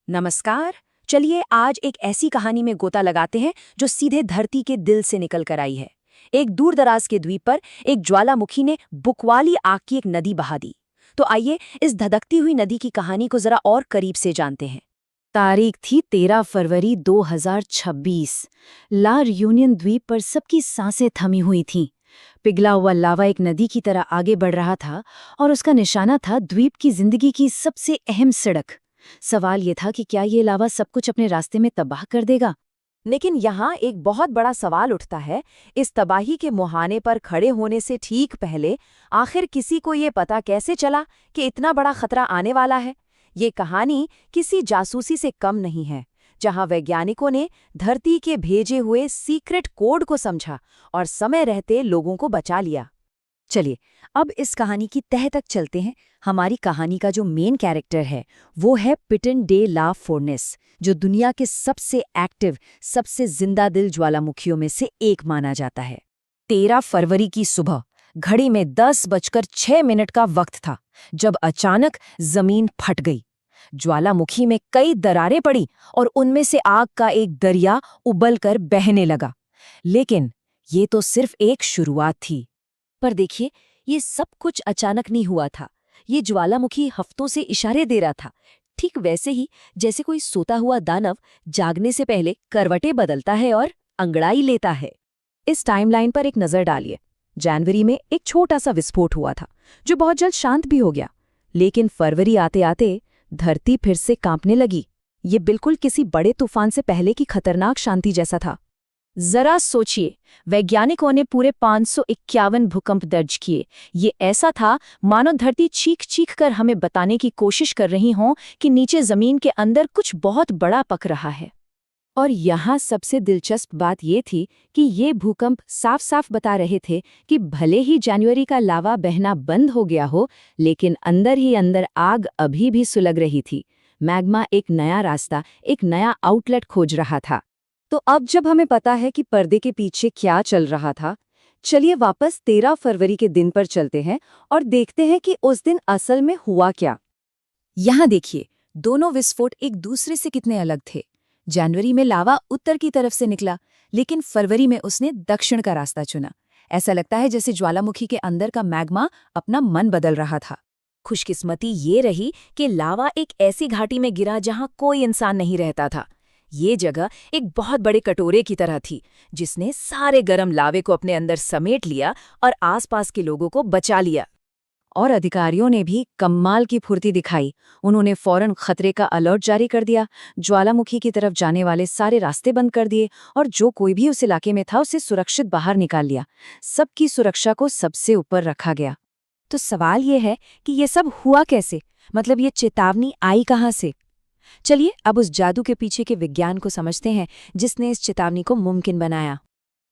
नमस्कार। चलिए आज एक ऐसी कहानी में गोता लगाते हैं जो सीधे धरती के दिल से निकल कर आई है। एक दूर दराज के द्वीप पर एक ज्वालामुखी ने बुकवाली आग की एक नदी बहा दी। तो आइए इस धधकती हुई नदी की कहानी को जरा और करीब से जानते हैं। तारीख थी 13 फरवरी 2026। ला यूनियन द्वीप पर सबकी सांसें थमी हुई थीं। पिघला हुआ लावा एक नदी की तरह आगे बढ़ रहा था और उसका निशाना था द्वीप की जिंदगी की सबसे अहम सड़क। सवाल ये था कि क्या ये लावा सब कुछ अपने रास्ते में तबाह कर देगा। लेकिन यहाँ एक बहुत बड़ा सवाल उठता है। इस तबाही के मुहाने पर खड़े होने से ठीक पहले आखिर किसी को ये पता कैसे चला कि इतना बड़ा खतरा आने वाला है। ये कहानी किसी जासूसी से कम नहीं है, जहाँ वैज्ञानिकों ने धरती के भेजे हुए सीक्रेट कोड को समझा और समय रहते लोगों को बचा लिया। चलिए अब इस कहानी की तह तक चलते हैं। हमारी कहानी का जो मेन कैरेक्टर है वो है पिटन डे ला फोर्नेस, जो दुनिया के सबसे एक्टिव, सबसे जिंदा दिल ज्वालामुखियों में से एक माना जाता है। 13 फरवरी की सुबह घड़ी में 10:06 का वक्त था जब अचानक जमीन फट गई। ज्वालामुखी में कई दरारें पड़ी और उनमें से आग का एक दरिया उबलकर बहने लगा। लेकिन ये तो सिर्फ एक शुरुआत थी। पर देखिए, ये सब कुछ अचानक नहीं हुआ था। ये ज्वालामुखी हफ्तों से इशारे दे रहा था, ठीक वैसे ही जैसे कोई सोता हुआ दानव जागने से पहले करवटें बदलता है और अंगड़ाई लेता है। इस टाइमलाइन पर एक नजर डालिए। जनवरी में एक छोटा सा विस्फोट हुआ था जो बहुत जल्द शांत भी हो गया। लेकिन फरवरी आते आते धरती फिर से कांपने लगी। ये बिल्कुल किसी बड़े तूफान से पहले की खतरनाक शांति जैसा था। जरा सोचिए, वैज्ञानिकों ने पूरे 551 भूकंप दर्ज किए। ये ऐसा था मानो धरती चीख चीख कर हमें बताने की कोशिश कर रही हों कि नीचे जमीन के अंदर कुछ बहुत बड़ा पक रहा है। और यहाँ सबसे दिलचस्प बात ये थी कि ये भूकंप साफ साफ बता रहे थे कि भले ही जनवरी का लावा बहना बंद हो गया हो, लेकिन अंदर ही अंदर आग अभी भी सुलग रही थी। मैग्मा एक नया रास्ता, एक नया आउटलेट खोज रहा था। तो अब जब हमें पता है कि पर्दे के पीछे क्या चल रहा था, चलिए वापस 13 फरवरी के दिन पर चलते हैं और देखते हैं कि उस दिन असल में हुआ क्या। यहाँ देखिए, दोनों विस्फोट एक दूसरे से कितने अलग थे। जनवरी में लावा उत्तर की तरफ से निकला, लेकिन फरवरी में उसने दक्षिण का रास्ता चुना। ऐसा लगता है जैसे ज्वालामुखी के अंदर का मैग्मा अपना मन बदल रहा था। खुशकिस्मती ये रही कि लावा एक ऐसी घाटी में गिरा जहाँ कोई इंसान नहीं रहता था। ये जगह एक बहुत बड़े कटोरे की तरह थी जिसने सारे गर्म लावे को अपने अंदर समेट लिया और आसपास के लोगों को बचा लिया। और अधिकारियों ने भी कमाल की फुर्ती दिखाई। उन्होंने फौरन खतरे का अलर्ट जारी कर दिया, ज्वालामुखी की तरफ जाने वाले सारे रास्ते बंद कर दिए और जो कोई भी उस इलाके में था उसे सुरक्षित बाहर निकाल लिया। सबकी सुरक्षा को सबसे ऊपर रखा गया। तो सवाल ये है कि ये सब हुआ कैसे, मतलब ये चेतावनी आई कहाँ से? चलिए अब उस जादू के पीछे के विज्ञान को समझते हैं जिसने इस चेतावनी को मुमकिन बनाया।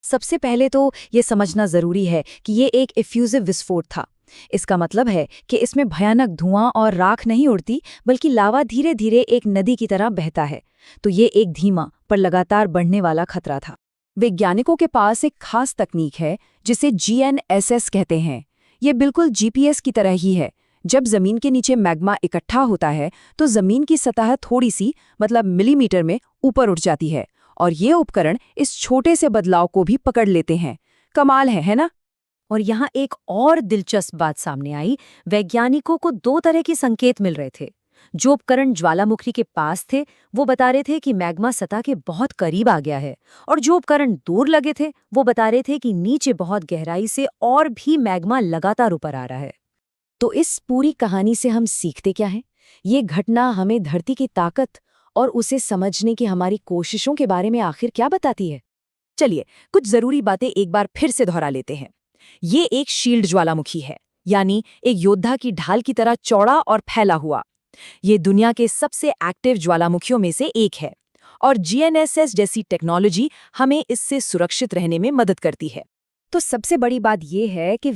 सबसे पहले तो ये समझना जरूरी है कि ये एक इफ्यूजिव विस्फोट था। इसका मतलब है कि इसमें भयानक धुआं और राख नहीं उड़ती, बल्कि लावा धीरे धीरे एक नदी की तरह बहता है। तो ये एक धीमा पर लगातार बढ़ने वाला खतरा था। वैज्ञानिकों के पास एक खास तकनीक है जिसे GNSS कहते हैं। ये बिल्कुल GPS की तरह ही है। जब जमीन के नीचे मैग्मा इकट्ठा होता है तो जमीन की सतह थोड़ी सी, मतलब मिलीमीटर में ऊपर उठ जाती है और ये उपकरण इस छोटे से बदलाव को भी पकड़ लेते हैं। कमाल है ना? और यहाँ एक और दिलचस्प बात सामने आई। वैज्ञानिकों को 2 तरह के संकेत मिल रहे थे। जो उपकरण ज्वालामुखी के पास थे वो बता रहे थे कि मैग्मा सतह के बहुत करीब आ गया है, और जो उपकरण दूर लगे थे वो बता रहे थे कि नीचे बहुत गहराई से और भी मैग्मा लगातार ऊपर आ रहा है। तो इस पूरी कहानी से हम सीखते क्या हैं? ये घटना हमें धरती की ताकत और उसे समझने की हमारी कोशिशों के बारे में आखिर क्या बताती है? चलिए कुछ जरूरी बातें एक बार फिर से दोहरा लेते हैं। ये एक शील्ड ज्वालामुखी है, यानी एक योद्धा की ढाल की तरह चौड़ा और फैला हुआ। ये दुनिया के सबसे एक्टिव ज्वालामुखियों में से एक है और GNSS जैसी टेक्नोलॉजी हमें इससे सुरक्षित रहने में मदद करती है। तो सबसे बड़ी बात यह है कि